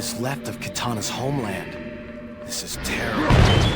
is left of Kitana's homeland. This is terrible.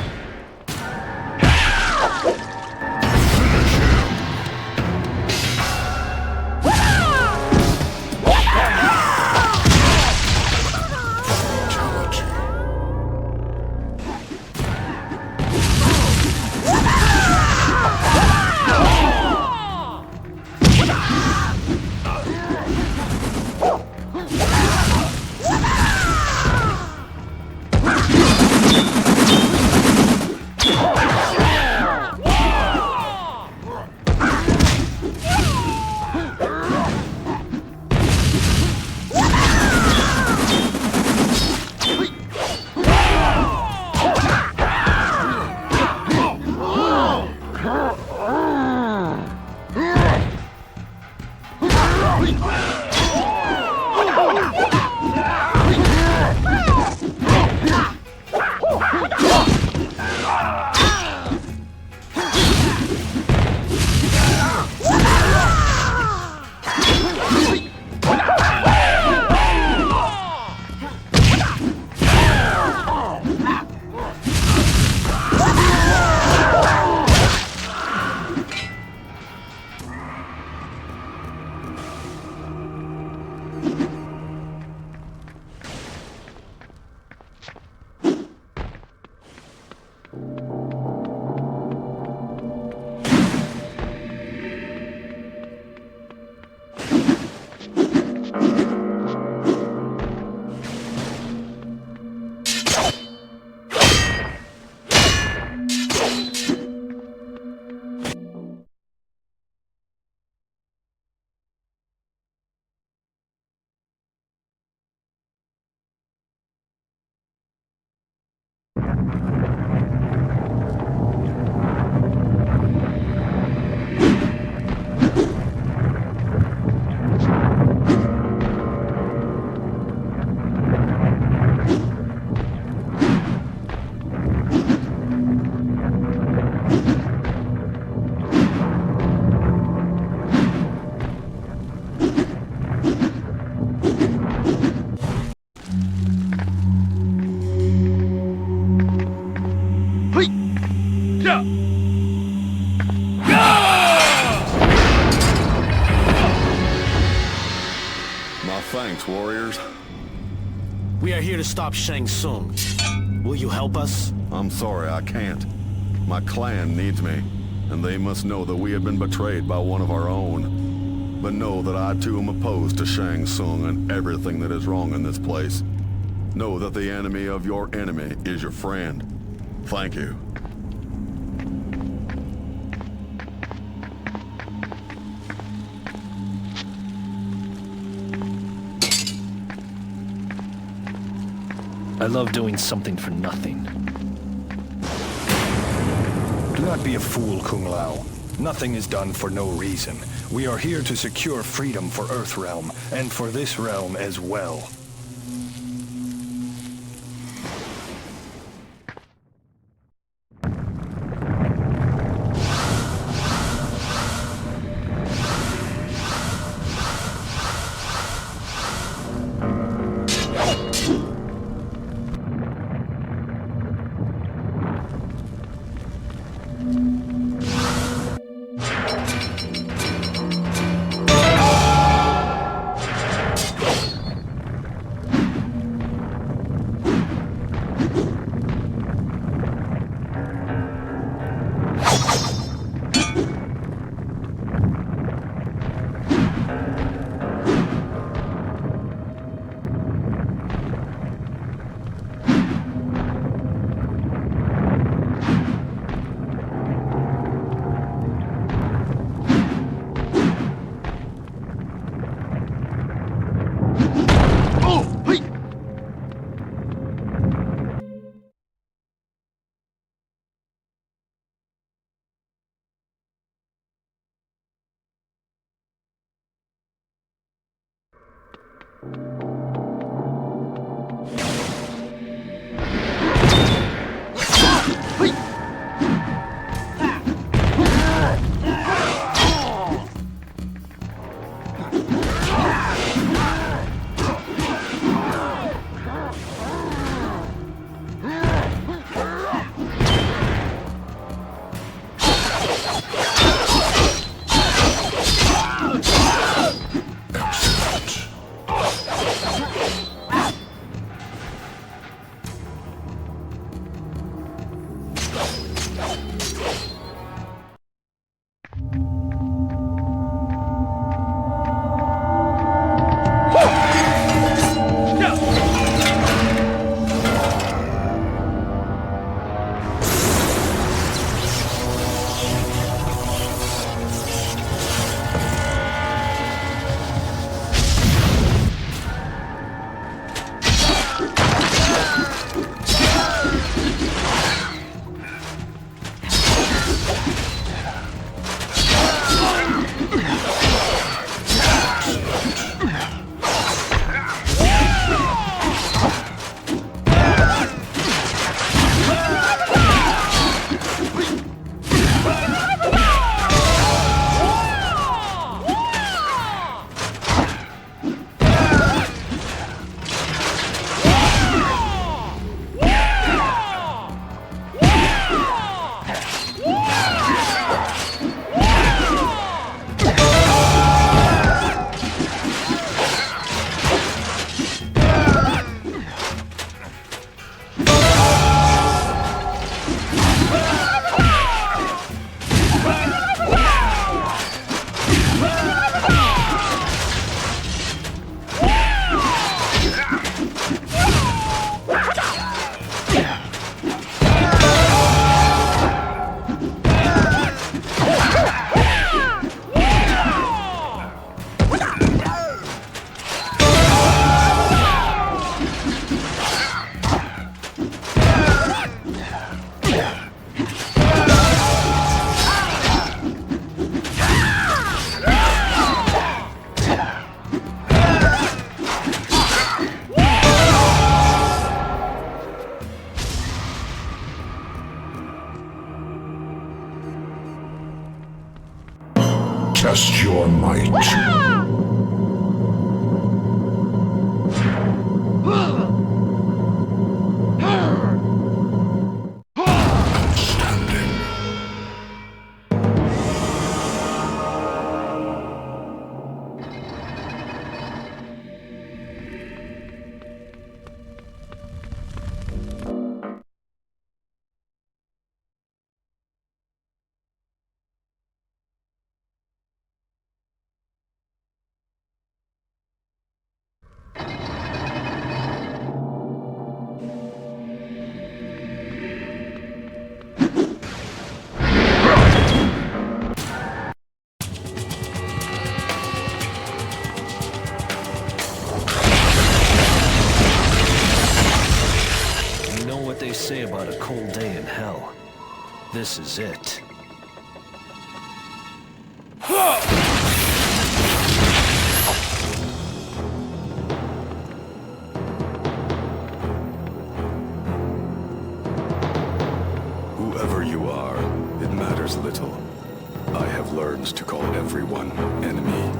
Thanks, warriors. We are here to stop Shang Tsung. Will you help us? I'm sorry, I can't. My clan needs me, and they must know that we have been betrayed by one of our own. But know that I too am opposed to Shang Tsung and everything that is wrong in this place. Know that the enemy of your enemy is your friend. Thank you. I love doing something for nothing. Do not be a fool, Kung Lao. Nothing is done for no reason. We are here to secure freedom for Earthrealm, and for this realm as well. Test your might. Outstanding. You know what they say about a cold day in hell. This is it. Whoever you are, it matters little. I have learned to call everyone enemy.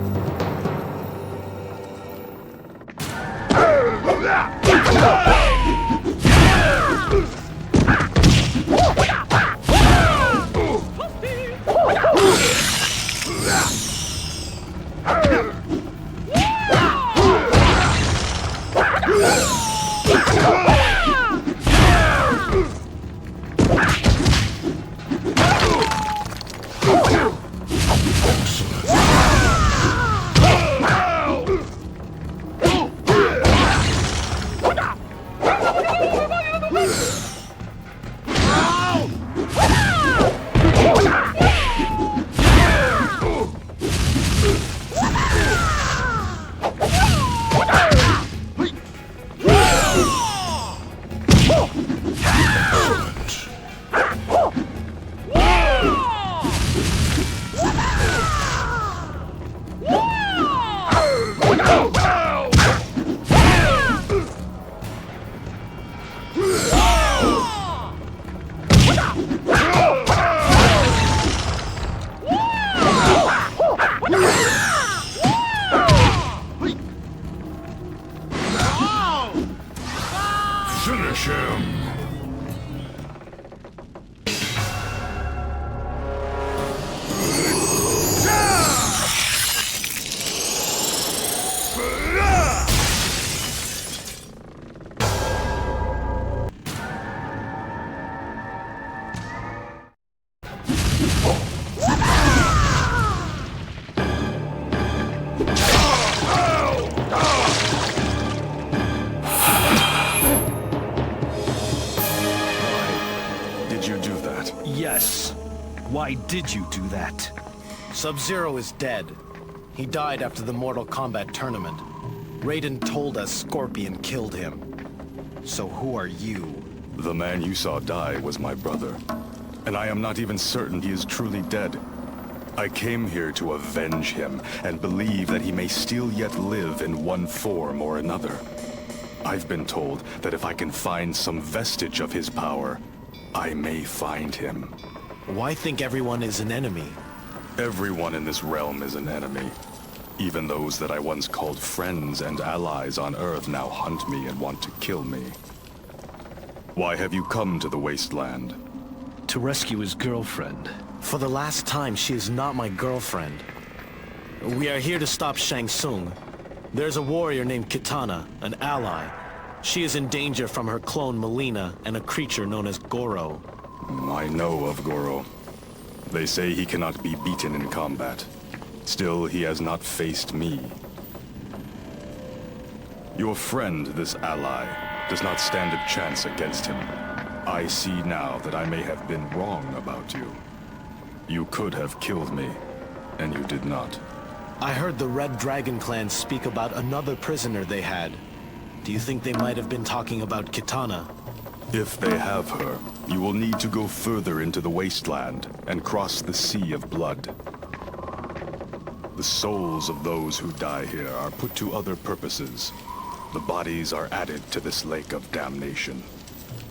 Finish him! Did you do that? Yes. Why did you do that? Sub-Zero is dead. He died after the Mortal Kombat tournament. Raiden told us Scorpion killed him. So who are you? The man you saw die was my brother. And I am not even certain he is truly dead. I came here to avenge him, and believe that he may still yet live in one form or another. I've been told that if I can find some vestige of his power, I may find him. Why think everyone is an enemy? Everyone in this realm is an enemy. Even those that I once called friends and allies on Earth now hunt me and want to kill me. Why have you come to the wasteland? To rescue his girlfriend. For the last time, she is not my girlfriend. We are here to stop Shang Tsung. There's a warrior named Kitana, an ally. She is in danger from her clone Melina and a creature known as Goro. I know of Goro. They say he cannot be beaten in combat. Still, he has not faced me. Your friend, this ally, does not stand a chance against him. I see now that I may have been wrong about you. You could have killed me, and you did not. I heard the Red Dragon clan speak about another prisoner they had. Do you think they might have been talking about Kitana? If they have her, you will need to go further into the wasteland and cross the Sea of Blood. The souls of those who die here are put to other purposes. The bodies are added to this lake of damnation.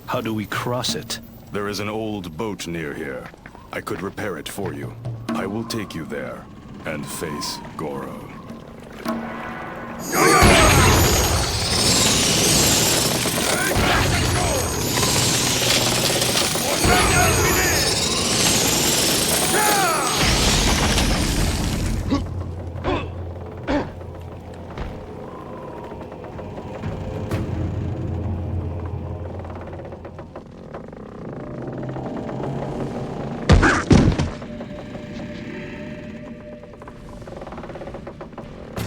How do we cross it? There is an old boat near here. I could repair it for you. I will take you there. and face Goro.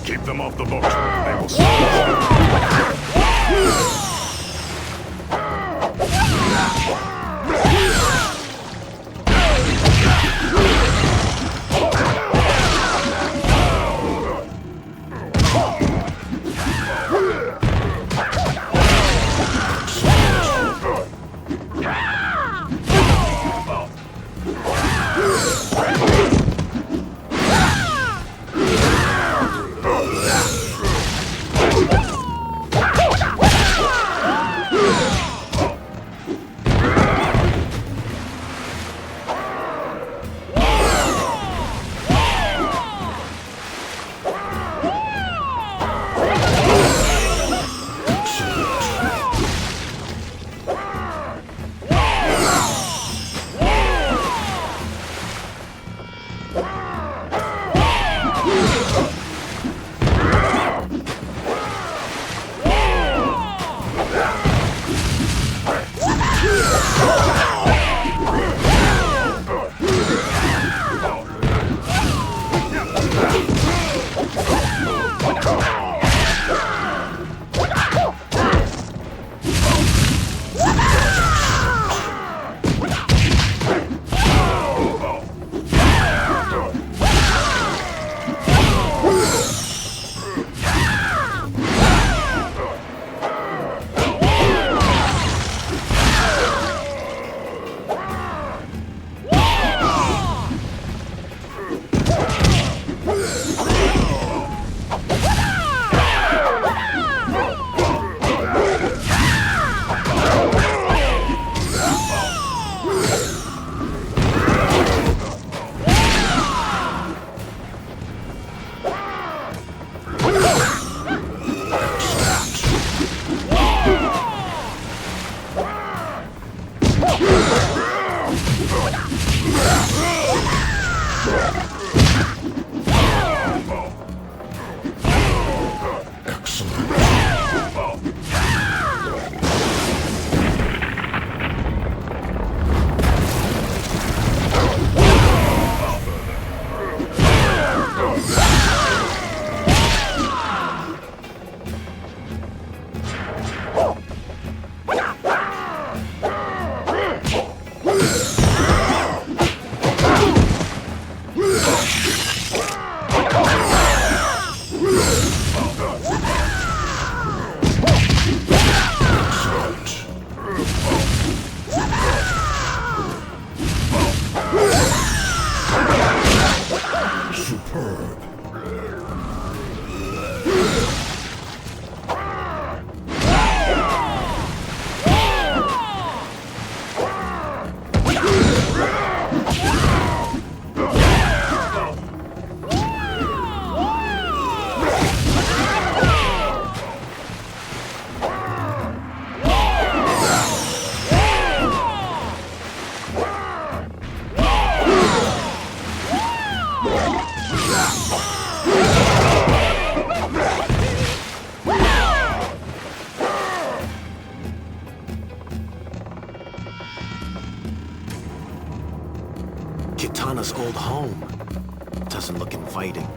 Keep them off the boat. They will slaughter. Kitana's old home. Doesn't look inviting.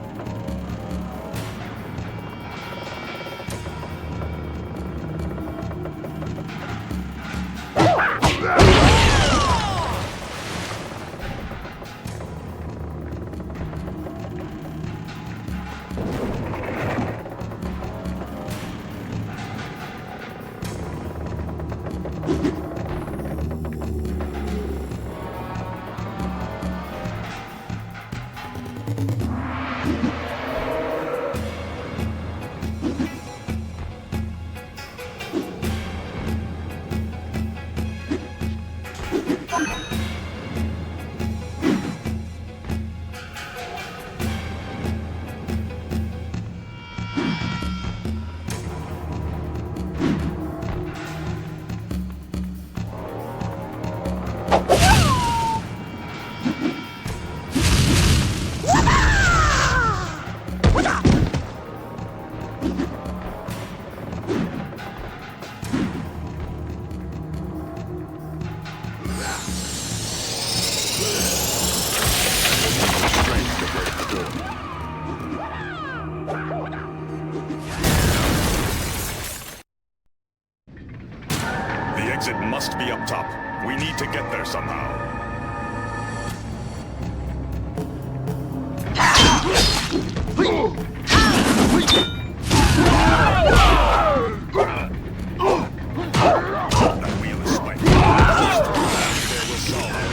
mountaintop. We need to get there somehow. That wheel is spiked. There will solve it.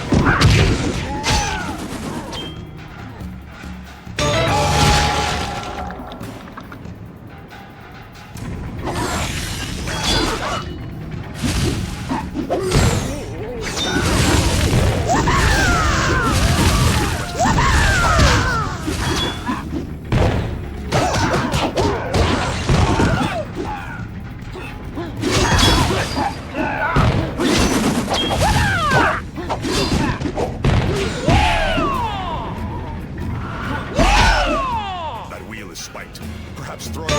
Spiked. Perhaps throw it.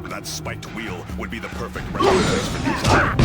That spiked wheel would be the perfect resting place for these items.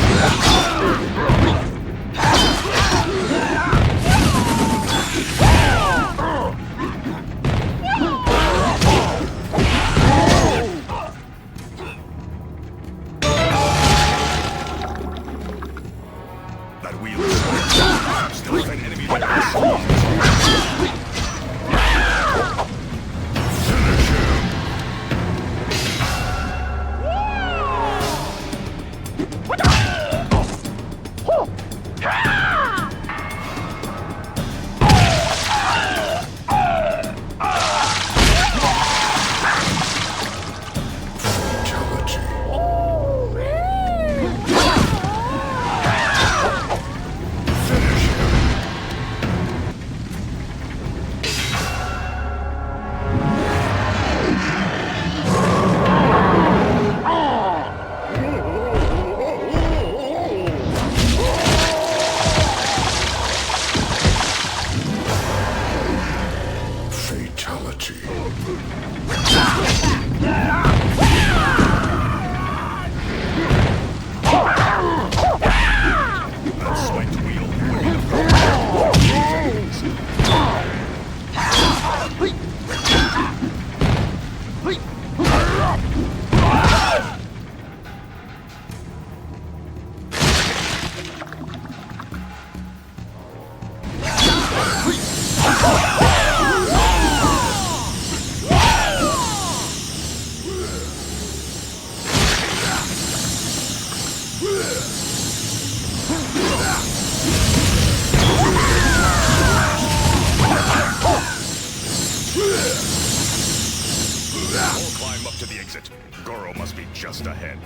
Climb up to the exit. Goro must be just ahead.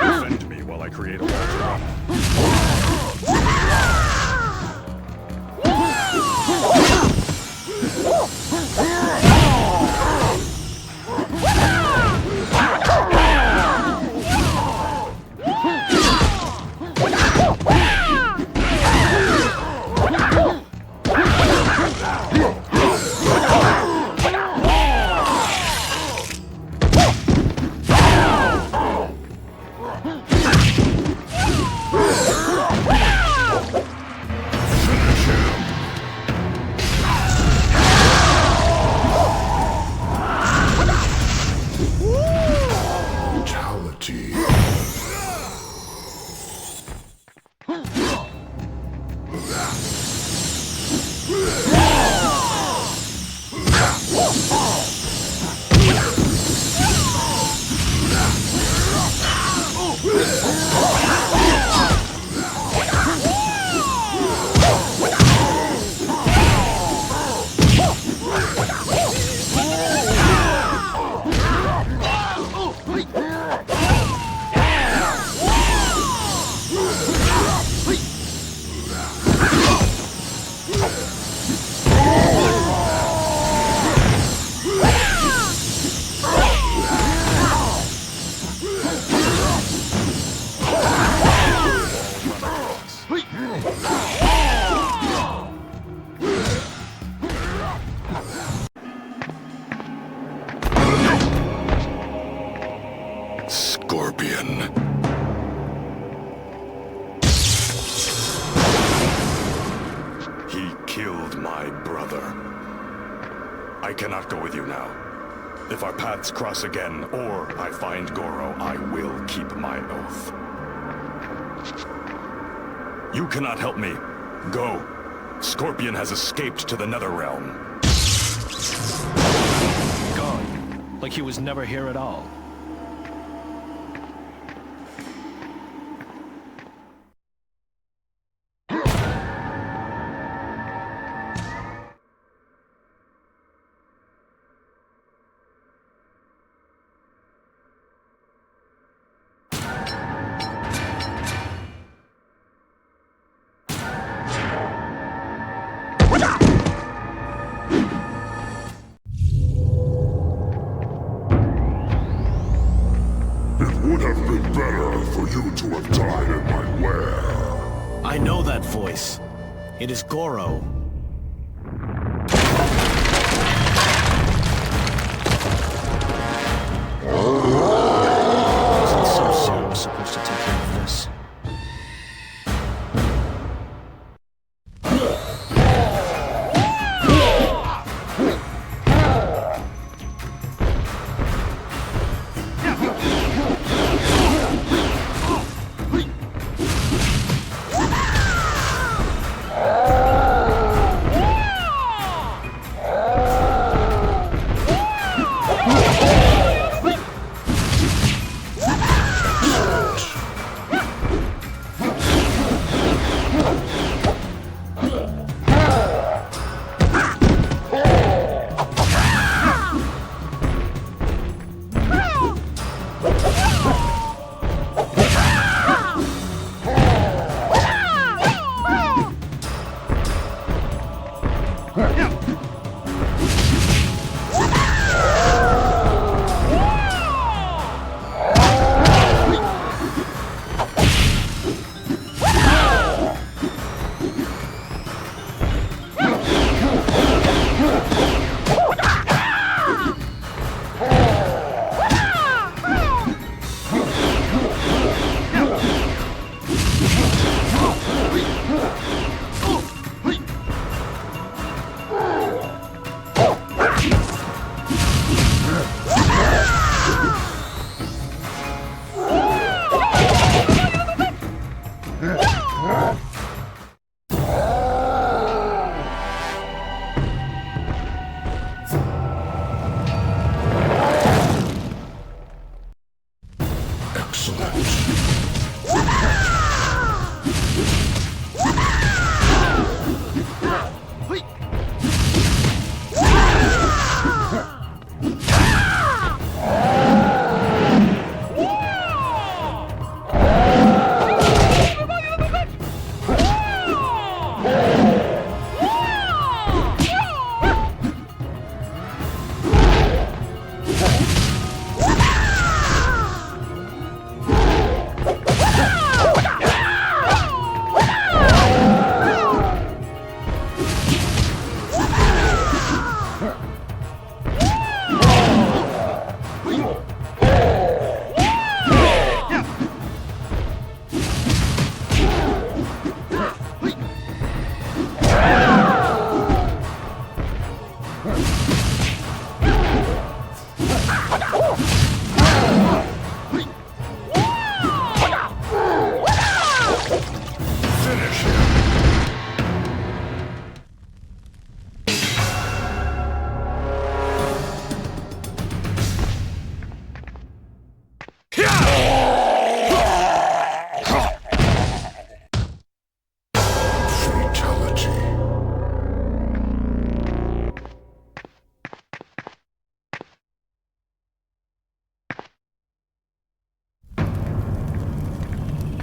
Defend me while I create a large run. Scorpion. He killed my brother. I cannot go with you now. If our paths cross again, or I find Goro, I will keep my oath. You cannot help me. Go. Scorpion has escaped to the Netherrealm. Gone. Like he was never here at all. Would have been better for you to have died in my lair. I know that voice. It is Goro. Wasn't so soon supposed to take care of this.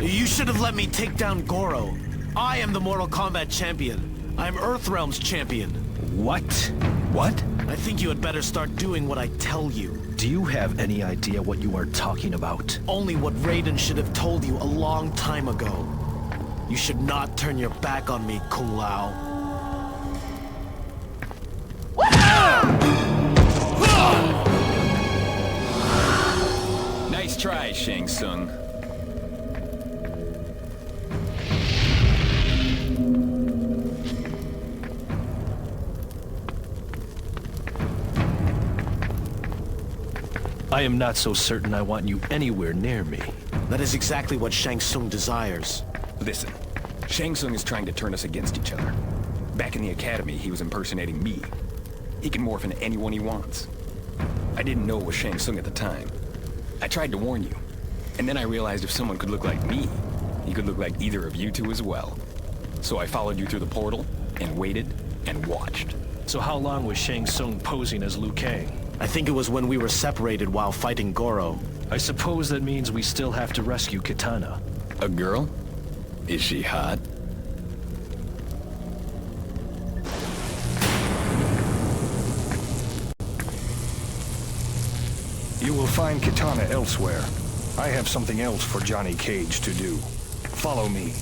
You should have let me take down Goro. I am the Mortal Kombat champion. I'm Earthrealm's champion. What? What? I think you had better start doing what I tell you. Do you have any idea what you are talking about? Only what Raiden should have told you a long time ago. You should not turn your back on me, Kung Lao. Now Nice try, Shang Tsung. I am not so certain I want you anywhere near me. That is exactly what Shang Tsung desires. Listen, Shang Tsung is trying to turn us against each other. Back in the academy, he was impersonating me. He can morph into anyone he wants. I didn't know it was Shang Tsung at the time. I tried to warn you, and then I realized if someone could look like me, he could look like either of you two as well. So I followed you through the portal, and waited, and watched. So how long was Shang Tsung posing as Liu Kang? I think it was when we were separated while fighting Goro. I suppose that means we still have to rescue Kitana. A girl? Is she hot? You will find Kitana elsewhere. I have something else for Johnny Cage to do. Follow me.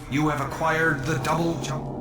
You have acquired the double jump.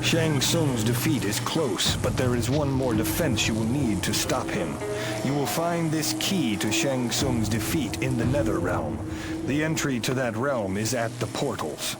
Shang Tsung's defeat is close, but there is one more defense you will need to stop him. You will find this key to Shang Tsung's defeat in the Nether Realm. The entry to that realm is at the portals.